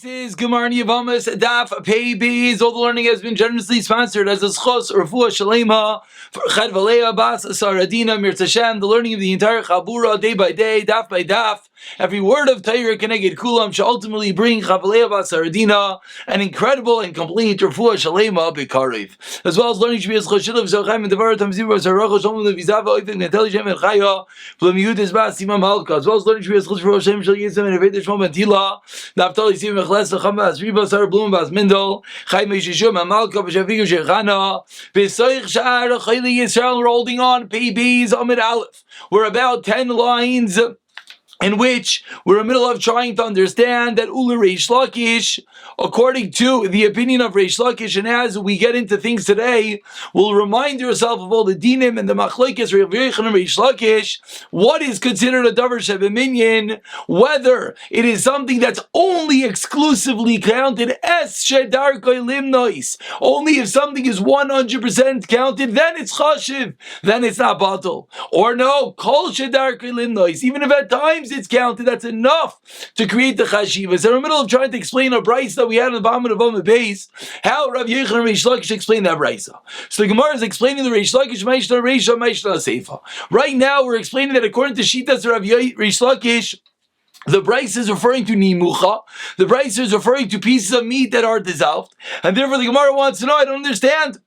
is Gemara Yevamos Daf Yomi. All the learning has been generously sponsored as a schos or refuah shalema for Chad Valea Bas Saradina Mir Tashem. The learning of the entire Chabura day by day, daf by daf. Every word of Torah Keneged Kulam shall ultimately bring Chavalea Bas Saradina an incredible and complete refuah shalema b'karev. As well as learning Shvias Choshilav Zochaim and Devar Tamzir Zarach Shalom Levizava Oivim Intelligent and Chaya V'Lamiyud Esbas Simam Halka. As well as learning Shvias Choshilav Shem Shal Yisem and Eved Shmom Antila Naftali Sim Mechles Chama Bas Riba Sar Blum Bas Mindel Chai Meshishum Amalka B'Shavigu Shechana B'Soich Shar Chayli Yisrael. We're holding on PB's Amid Aleph. We're about 10 lines in which we're in the middle of trying to understand that Ula Reish Lakish, according to the opinion of Reish Lakish, and as we get into things today, we'll remind yourself of all the dinim and the machlokes Rav Yechon and Reish Lakish, what is considered a davar shebeminyan, whether it is something that's only exclusively counted as shedarkoi limnois, only if something is 100% counted, then it's chashiv, then it's not batal, or no, kol shedarkoi limnois, even if at times it's counted, that's enough to create the chashivas. So in the middle of trying to explain a brayso that we had in the bottom of the base, how Rav Yechon and Reish Lakish explained that brayso. So the Gemara is explaining the Reish Lakish Meishna Reisha Meishna Seifa. Right now we're explaining that according to Shitas Rav Reish Lakish, the brayso is referring to nimucha. The brayso is referring to pieces of meat that are dissolved, and therefore the Gemara wants to know, I don't understand.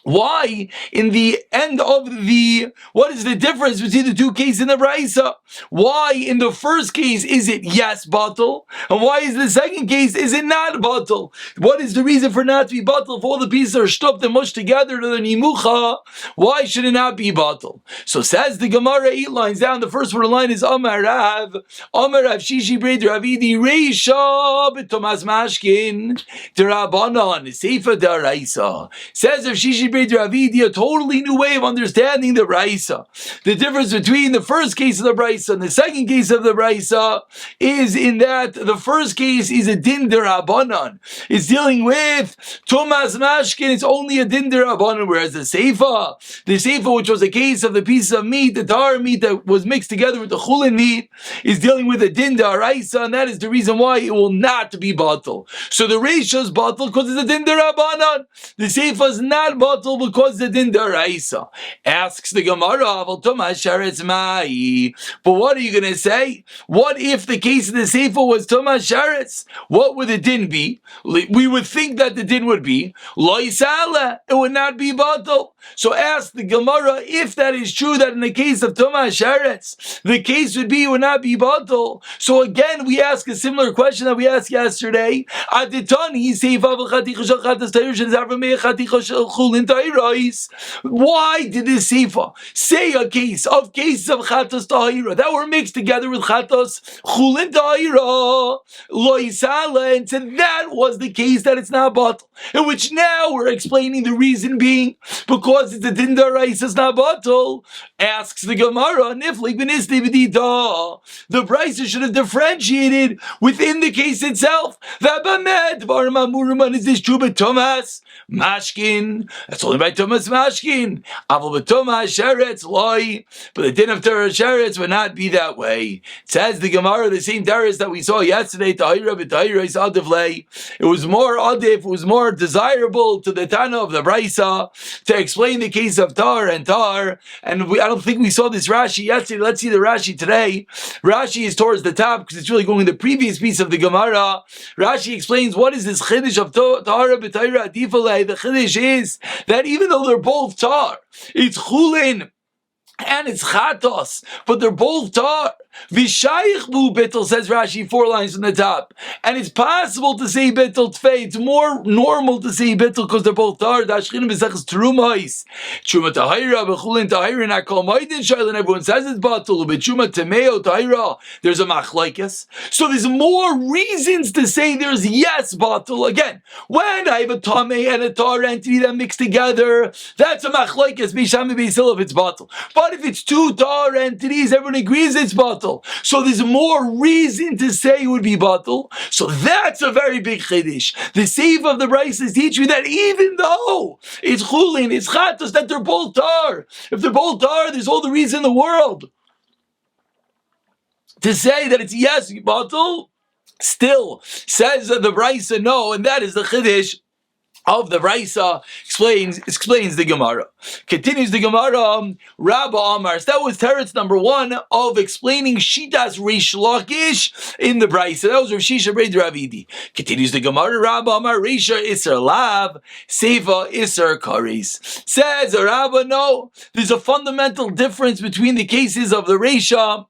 Why, in the end of what is the difference between the two cases in the brayso? Why, in the first case, is it yes, batal? And why is the second case, is it not batal? What is the reason for not to be batal? If all the pieces are stuffed and mushed together to the nimucha, why should it not be batal? So says the Gemara 8 lines down, the first word of the line is Amar Rav Shishi Breid Ravidi Reisha B'Tomas Mashkin D'Rabanan Seifa D'Araisa. Says of Shishi a totally new way of understanding the brayso. The difference between the first case of the brayso and the second case of the brayso is in that the first case is a din derabanan. It's dealing with Tomas Mashkin. It's only a din derabanan, whereas the seifa, which was a case of the pieces of meat, the tar meat that was mixed together with the chulin meat, is dealing with a din deraisa, and that is the reason why it will not be batal. So the reisha is batal because it's a din derabanan. The seifa is not batal because the din deraisa. Asks the Gemara, but what are you going to say? What if the case of the seifa was Tomas Sharetz? What would the din be? We would think that the din would be Lo Yisala. It would not be batal. So ask the Gemara, if that is true, that in the case of Tomas Sharetz, the case would be it would not be batal. So again, we ask a similar question that we asked yesterday. Aditani seifa v'chaticha chatas tayushin zavramei chaticha chulin. Why did this Seifa say a case of cases of Chatos Tahira that were mixed together with Chatos Chulin Tahira Lo Yisala, and said that was the case that it's not batal, in which now we're explaining the reason being because it's a din daraisa, it's not batal. Asks the Gemara, Niflik b'nistei b'dida, the brayso should have differentiated within the case itself. That b'med v'aram amuruman, is this true but Tomas Mashkin? That's only by Tomas Mashkin. Aval b'Tomas Sheretz loy, but the din of Torah Sheretz would not be that way. It says the Gemara, the same Darius that we saw yesterday, Tahira b'Tahira is adivlei. It was more adif, it was more desirable to the Tana of the brayso to explain the case of tar and tar. And I don't think we saw this Rashi yesterday. Let's see the Rashi today. Rashi is towards the top because it's really going in the previous piece of the Gemara. Rashi explains what is this chiddush of Tahara b'Tahira adiflei. The chiddush is that even though they're both tar, it's chulin and it's chatos, but they're both tar. V'shayich bu bittul, says Rashi 4 lines from the top, and it's possible to say bittul tfei. It's more normal to say bittul because they're both tar. Dashchinim b'sechas terumais, truma tahira b'chulin tahira, not kol ma'idin shayla, and everyone says it's batul. But truma tameo tahira, there's a machlokes. So there's more reasons to say there's yes batul. Again, when I have a tamei and a tar entity that mix together, that's a machlokes b'shami b'sil if it's batul. But if it's two tar entities, everyone agrees it's batul. So there's more reason to say it would be batal. So that's a very big chiddush. The seifa of the brayso is teaching that even though it's chulin, it's chatos, that they're both tar. If they're both tar, there's all the reason in the world to say that it's yes batal. Still, says the Brisa, no, and that is the Chiddush of the Brisa, explains the Gemara. Continues the Gemara, Rabba Amar. So that was teretz number 1 of explaining Shitas Reish Lakish in the Brisa. That was Rav Shisha Brei Ravidi. Continues the Gemara, Rabba Amar, Reisha Isser Lav, Seifa Isser Kares. Says Rabba, no, there's a fundamental difference between the cases of the Reisha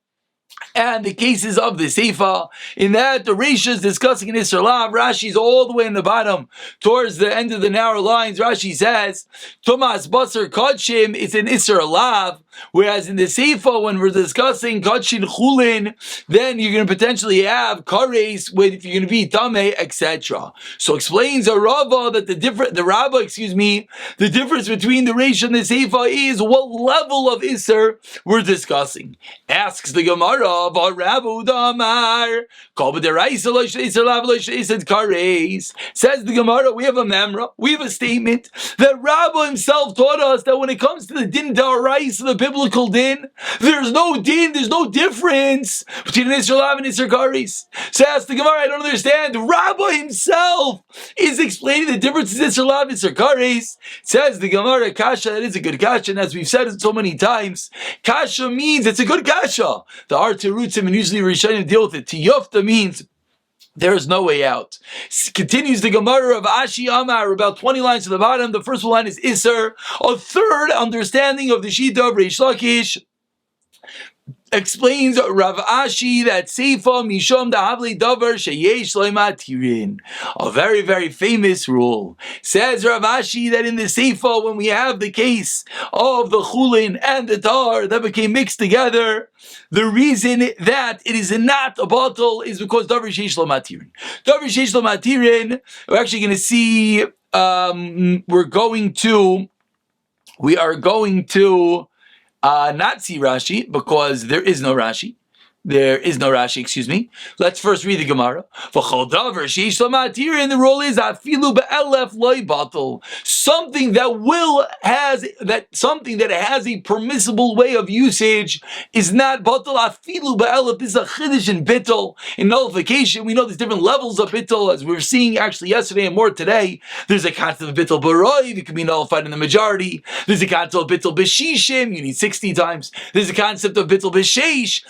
and the cases of the Seifa, in that the Reisha is discussing in Isser Lav. Rashi's all the way in the bottom, towards the end of the narrow lines. Rashi says, Tomas Basar Kodshim, it's in Isser Lav, whereas in the Seifa, when we're discussing Kodshin Chulin, then you're going to potentially have Kares, if you're going to be Tameh, etc. So explains the Rabbah that the difference between the Reisha and the Seifa is what level of Isser we're discussing. Asks the Gemara, says the Gemara, we have a memra, we have a statement that Rabba himself taught us that when it comes to the din da'oraisa, the biblical din, there's no difference between an Isser Lav and Isser Kares. So ask the Gemara, I don't understand. Rabba himself is explaining the difference in Isser Lav and Isser Kares. Says the Gemara, kasha, that is a good kasha, and as we've said it so many times, kasha means it's a good kasha. The art to roots him, and usually Rishonim deal with it. Tiyofta means there is no way out. Continues the Gemara of Ashi Amar, about 20 lines to the bottom. The first line is Isser, a third understanding of the Shita of Reish Lakish. Explains Rav Ashi that Seifa Mishom Dahavli Davar Sheyesh Tirin, a very, very famous rule. Says Rav Ashi that in the Seifa, when we have the case of the Chulin and the Tar that became mixed together, the reason that it is not a bottle is because Davar Sheyesh Tirin. Davar Sheyesh Tirin, we're actually going to see, we are going to not see Rashi, because there is no Rashi. Excuse me. Let's first read the Gemara. And the rule is something that has a permissible way of usage is not batal. Afilu be'elef. This is a chiddush in bittul, in nullification. We know there's different levels of bittul, as we were seeing actually yesterday and more today. There's a concept of bittul b'roi, it can be nullified in the majority. There's a concept of bittul b'shishim, you need 60 times. There's a concept of bittul b'sheish,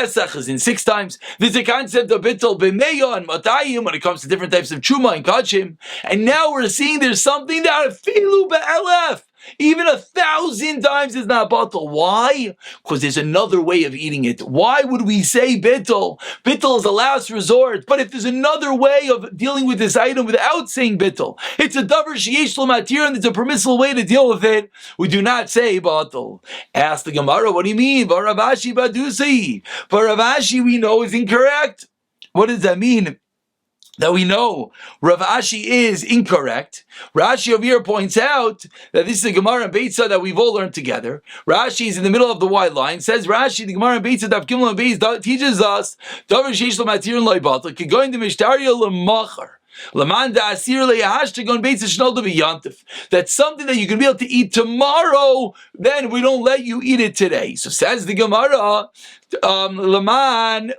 is in 6 times. There's a concept of bittul b'meya and matayim when it comes to different types of truma and kachim. And now we're seeing there's something that afilu be'elef, even 1,000 times is not batal. Why? Because there's another way of eating it. Why would we say bittul? Bittul is a last resort. But if there's another way of dealing with this item without saying bittul, it's a davar sheyesh lo matir, and it's a permissible way to deal with it, we do not say batal. Ask the Gemara, what do you mean? Baravashi badusi. Baravashi we know is incorrect. What does that mean? That we know Rav Ashi is incorrect. Rashi over here points out that this is a Gemara and Beitza that we've all learned together. Rashi is in the middle of the wide line. Says Rashi, the Gemara and Beitza Daf Gimel and Beis teaches us davar sheish lo matir lo batal ki going to mishtaria lemachar. That's something that you can be able to eat tomorrow, then we don't let you eat it today. So says the Gemara, Leman.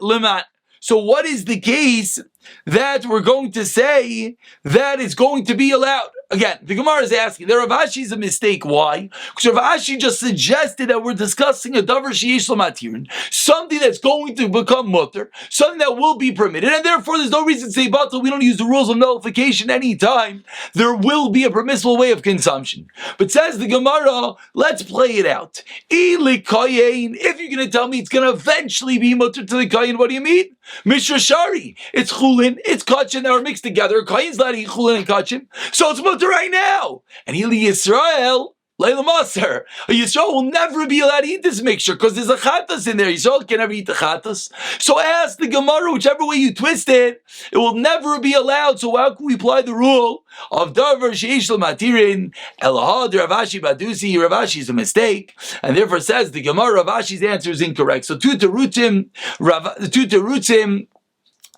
So what is the case that we're going to say that is going to be allowed? Again, the Gemara is asking, the Rav Ashi is a mistake. Why? Because Rav Ashi just suggested that we're discussing a davar sheyesh lo matirin, something that's going to become mutter, something that will be permitted, and therefore there's no reason to say batal. We don't use the rules of nullification anytime there will be a permissible way of consumption. But says the Gemara, let's play it out. If you're going to tell me it's going to eventually be mutter to the kayin, what do you mean? Mishra Shari. It's chulin, it's kachin that are mixed together. Kayin's not eating chulin and kachin, so it's mutter right now. And Eli Yisrael, Leila Maser, a Yisrael will never be allowed to eat this mixture because there's a chatas in there. Yisrael can never eat the chatas. So ask the Gemara, whichever way you twist it, it will never be allowed. So how can we apply the rule of davar sheish lo matirin? Elahad Rav Ashi badusi. Rav Ashi is a mistake, and therefore says the Gemara, Rav Ashi's answer is incorrect. So two terutzim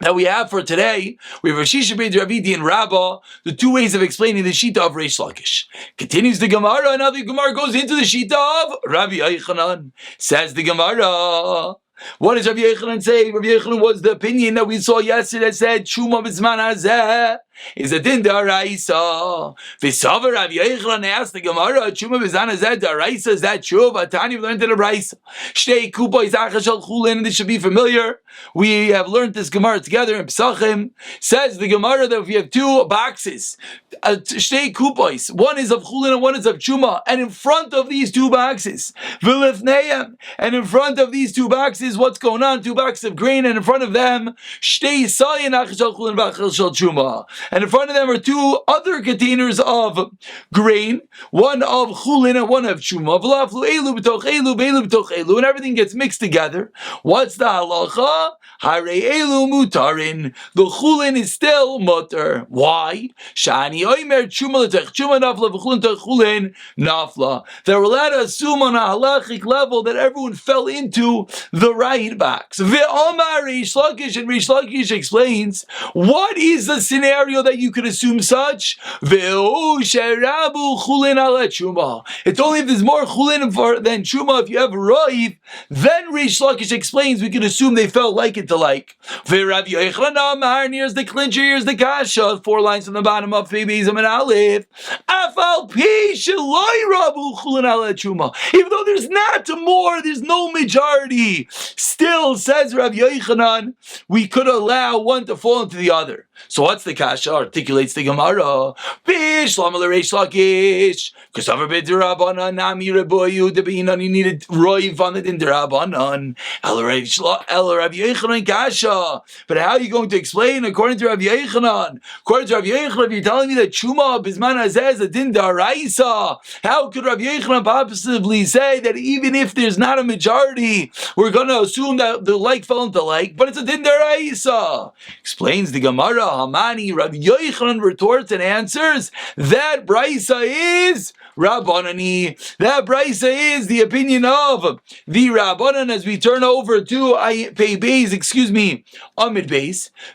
that we have for today, we have Rav Shisha Brei Ravidi and Rabbah, the 2 ways of explaining the Shita of Reish Lakish. Continues the Gemara, and now the Gemara goes into the Shita of Rabbi Yochanan. Says the Gemara, What does Rabbi Yochanan say? Rabbi Yochanan was the opinion that we saw yesterday that said Truma b'zman hazeh is a din daraisa. V'savar Rabbi Yochanan asked the Gemara, Truma b'zman hazeh daraisa, is that true? Vatani, we learned in the Raisa. Shtei kupois achashal chulin, this should be familiar. We have learned this Gemara together in Pesachim. Says the Gemara that if you have two boxes, shtei kupois, one is of chulin and one is of Truma, and in front of these two boxes, v'lifneihem, and in front of these two boxes, what's going on? Two boxes of grain, and in front of them, shtei sayin achashal chulin v'achashal Truma. And in front of them are two other containers of grain, one of chulin and one of Truma. V'laflu elu b'toch elu, b'elu b'toch elu, and everything gets mixed together. What's the halacha? Hare elu mutarin. The chulin is still mutar. Why? Shani oimer Truma l'tech Truma nafla v'chulin t'ech chulin nafla. They're allowed to assume on a halachic level that everyone fell into the right box. Ve'omar Reish Lakish, and Reish Lakish explains what is the scenario that you could assume such. Ve'u sherabu chulin ala Truma. It's only if there's more chulin than Truma. If you have roiv, then Reish Lakish explains we can assume they fell like it to like. Ve'Rav Yochanan Amar, here's the clincher, here's the kasha. 4 lines from the bottom of Febizim and Aleph. Afal pi sheloi rabu chulin ala Truma. Even though there's not more, there's no majority. Still, says Rav Yochanan, we could allow one to fall into the other. So what's the kasha? Articulates the Gemara. Bish lama l'reish lakish. Kasavar b'dirabanan nami reboyu debinan. You needed roiv on it in dirabanan. El Rav Yochanan kasha. But how are you going to explain according to Rav Yochanan? According to Rav Yochanan, if you're telling me that Truma b'zman hazeh is a din daraisa, how could Rav Yochanan possibly say that even if there's not a majority, we're going to assume that the like fell into like, but it's a din daraisa? Explains the Gemara. Hamani, Rabbi Yochanan retorts and answers that Braisa is Rabbanani. That Braisa is the opinion of the Rabbanan. As we turn over to Amid Beis,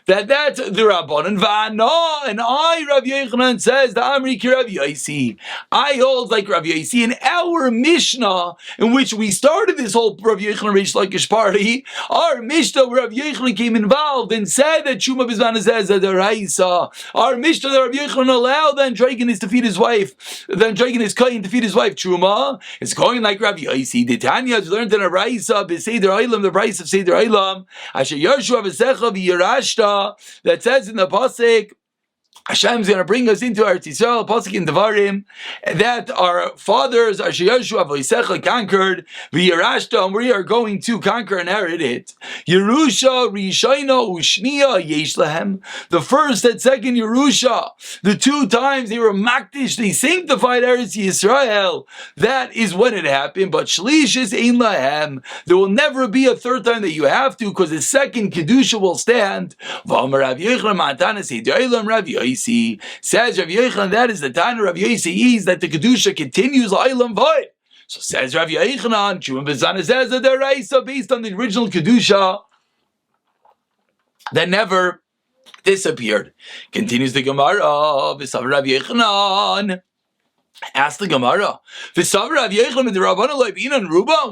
that's the Rabbanan. Va'ana, and I, Rabbi Yochanan, says the Amri ki Rabbi Yosi. I hold like Rabbi Yosi. In our Mishnah, in which we started this whole Rabbi Yochanan Reish Lakish party, our Mishnah where Rabbi Yochanan came involved and said that Truma b'zman hazeh is the Raisa. Our Mishnah that Rabbi Yochanan allowed the Androgenes to feed his wife, the Androgenes Kain to feed his wife Truma, is going like Rabbi Yosi. The Tanya has learned in a Raisa, b'Seder Olam, the Raisa of Seder Olam, Asher Yoshua v'secha v'yirashta, that says in the pasuk, Hashem's going to bring us into Eretz Yisrael, pasuk in Devarim, that our fathers, Asher Yoshua v'Yisecha, conquered v'yirashta, and we are going to conquer and inherit it. Yerusha, Rishayna, Ushniya, Yesh Lahem. The first and second Yerusha, the 2 times they were makdish, they sanctified Eretz Yisrael. That is when it happened. But Shlish is Ein Lahem. There will never be a 3rd time that you have to, because the second Kedusha will stand. V'amar Rav Yochanan Matana Seder Olam Rav Yosi. Says Rav Yochanan, that is the Tana Rav Yosi, is that the Kedusha continues Olam Vod. So says Rav Yochanan, Truma b'zman hazeh is a deraisa based on the original Kedusha that never disappeared. Continues the Gemara, v'sav Rav Yochanan. Ask the Gemara.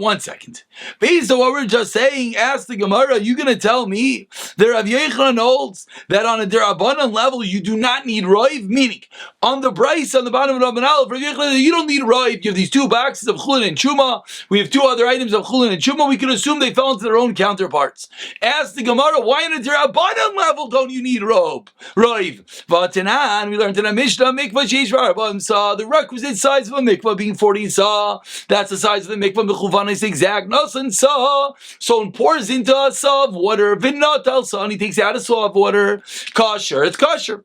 One second. Based on what we're just saying, ask the Gemara, you going to tell me that Rav Yochanan holds that on a Derabanan level you do not need Roiv? Meaning, on the Bryce, on the bottom of Rabban Aleph, Rav Yochanan, you don't need Roiv. You have these 2 boxes of Chulin and Truma. We have 2 other items of Chulin and Truma. We can assume they fell into their own counterparts. Ask the Gemara, why on a Derabanan level don't you need Roiv? V'atanan, we learned in a Mishnah, Mikvah Sheish V'Arba'im Sa, the requisite size of a mikvah being 40 sa. That's the size of the mikvah. Mechuvan is exact. Nasan sa. So he pours into a sa of water. V'not al sa. And he takes out a sa of water. Kosher. It's kosher.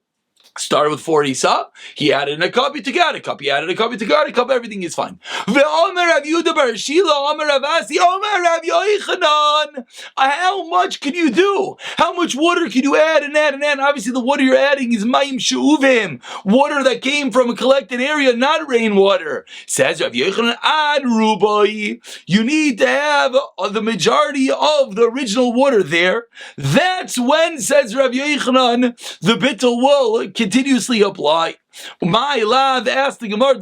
Started with 40 sa. He added in a cup. He took out a cup. He added a cup. He took out a cup. Everything is fine. Ve'omer Rav Yehuda bar Shila. Omer Rav Asi. Omer Rav Yochanan. How much can you do? How much water can you add and add and add? Obviously, the water you're adding is mayim she'uvim, water that came from a collected area, not rainwater. Says Rav Yochanan, ad rubai. You need to have the majority of the original water there. That's when, says Rav Yochanan, the bittul will continuously apply. My love asked the Gemara,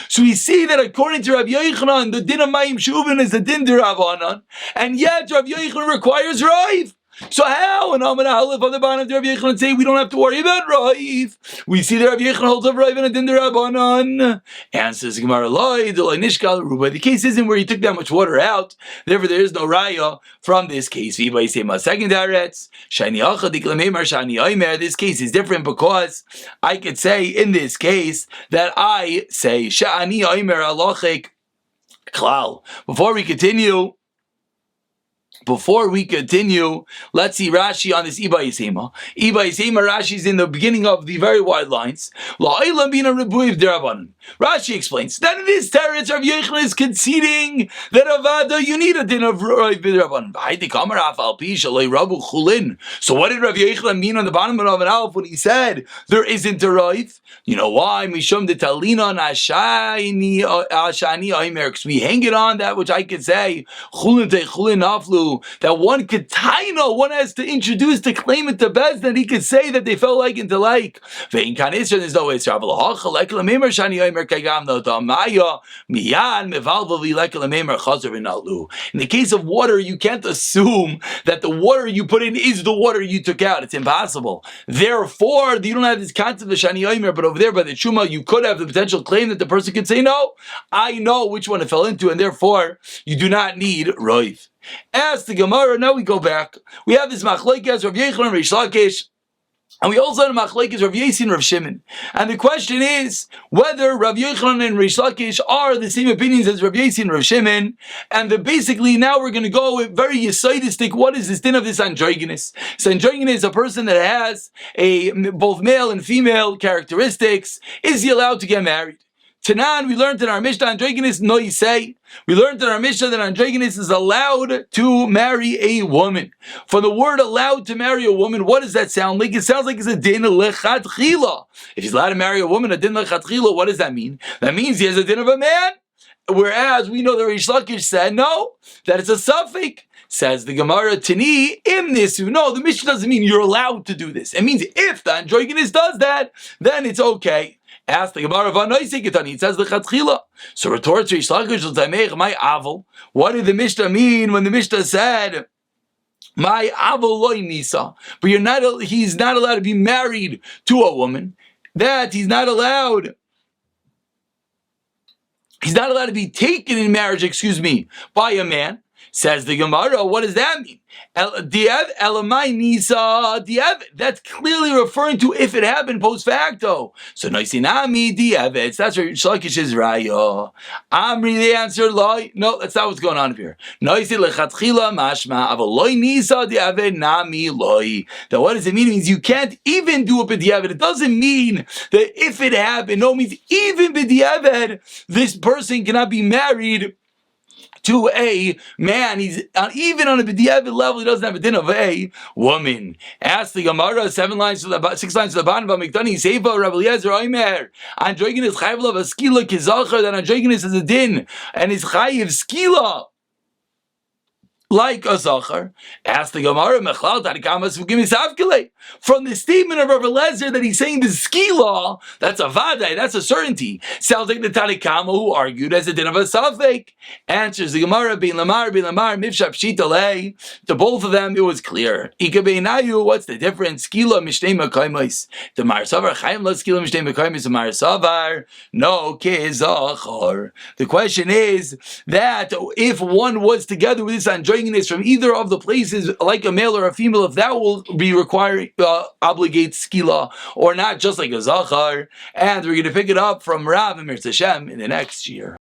so we see that according to Rabbi Yochanan, the din of Mayim Shuvin is the din de Rabbanan, and yet Rabbi Yochanan requires Rav. So how? And I'm going to halif on the bottom of Rabbi Yochanan and say we don't have to worry about Rav. We see that Rabbi Yochanan holds up Rav and a din de Rabbanan. Answers the Gemara, the case isn't where he took that much water out, therefore there is no raya from this case. This case is different because I could say in this case that I say Sha'ani Omer Alochik Klal. Before we continue, let's see Rashi on this Iba Yisema. Iba Yisema, Rashi is in the beginning of the very wide lines. Rashi explains that in this teretz, Rav Yochanan is conceding that Avada, you need a din of Rav B'Drabanan. So what did Rav Yochanan mean on the bottom of an Aleph when he said there isn't a Rav? You know why? Mishum de Talina Ashani Aimer, because we hang it on that which I could say Chulin te Chulin Aflu, that one could one has to introduce to claim it to Bez, that he could say that they fell like into like. Vein Kanisha, there's no way it's travel. In the case of water, you can't assume that the water you put in is the water you took out. It's impossible. Therefore, you don't have this concept of Shani Omer, but over there by the Shuma, you could have the potential claim that the person could say, no, I know which one it fell into, and therefore, you do not need Roiv. As the Gemara, now we go back. We have this Machlekes, Rav Yochanan, Rish Lakish, and we also have Machlekes, Rav Yasin, Rav Shimon. And the question is whether Rav Yochanan and Rish Lakish are the same opinions as Rav Yasin, Rav Shimon. And basically now we're going to go with very Yesodistic. What is this din of this androgynous? So androgynous is a person that has both male and female characteristics. Is he allowed to get married? Tanan, we learned in our Mishnah, androgynous no yisei. We learned in our Mishnah that androgynous is allowed to marry a woman. For the word allowed to marry a woman, what does that sound like? It sounds like it's a din lechatchila. If he's allowed to marry a woman, a din lechatchila, what does that mean? That means he has a din of a man. Whereas we know the Rish Lakish said, no, that it's a suffix. Says the Gemara, Tini, im nisu. No, the Mishnah doesn't mean you're allowed to do this. It means if the androgynous does that, then it's okay. Ask the Gemara, it says the Chatchila. So retorts Rish Lakish, my aval. What did the Mishnah mean when the Mishnah said, my aval loy nisa? But he's not allowed to be married to a woman. That he's not allowed to be taken in marriage, by a man. Says the Gemara, what does that mean? That's clearly referring to if it happened post facto. So noisinami di'evet. That's where Shlakish's raya. Amri, the answer loy. No, that's not what's going on here. Noisi lechatchila mashma avaloy nisa di'evet nami loy. That what does it mean? It means you can't even do it b'di'evet. It doesn't mean that if it happened. No, it means even b'di'evet, this person cannot be married to a man. He's even on a b'di'evet level, he doesn't have a din of a woman. Ask the Gemara, 6 lines to the bottom of Mikdani, Seifa, Rabbi Eliezer, Omer, androgynous chayv of a skila kizachar, that androgynous is a din, and is chayv skila like a zachar. Ask the Gemara, Mechlal Tarikamas Fugimisavkele. From the statement of Rabbi Eliezer that he's saying the skila, that's a vadai, that's a certainty. Sounds like the Tarikama who argued as a din of a safek. Answers the Gemara, Bin Lamar, Mivshap Shitalei. To both of them, it was clear. Ikabeinayu, what's the difference? Skila Mishnei Makaimais. The Mar Savar Chaim La Skila Mishnei Makaimais, the Mar Savar. No, Kezachar. The question is that if one was together with this androgyny from either of the places, like a male or a female, if that will be required, obligate skila, or not, just like a zachar. And we're going to pick it up from Rav and Mir Tashem in the next year.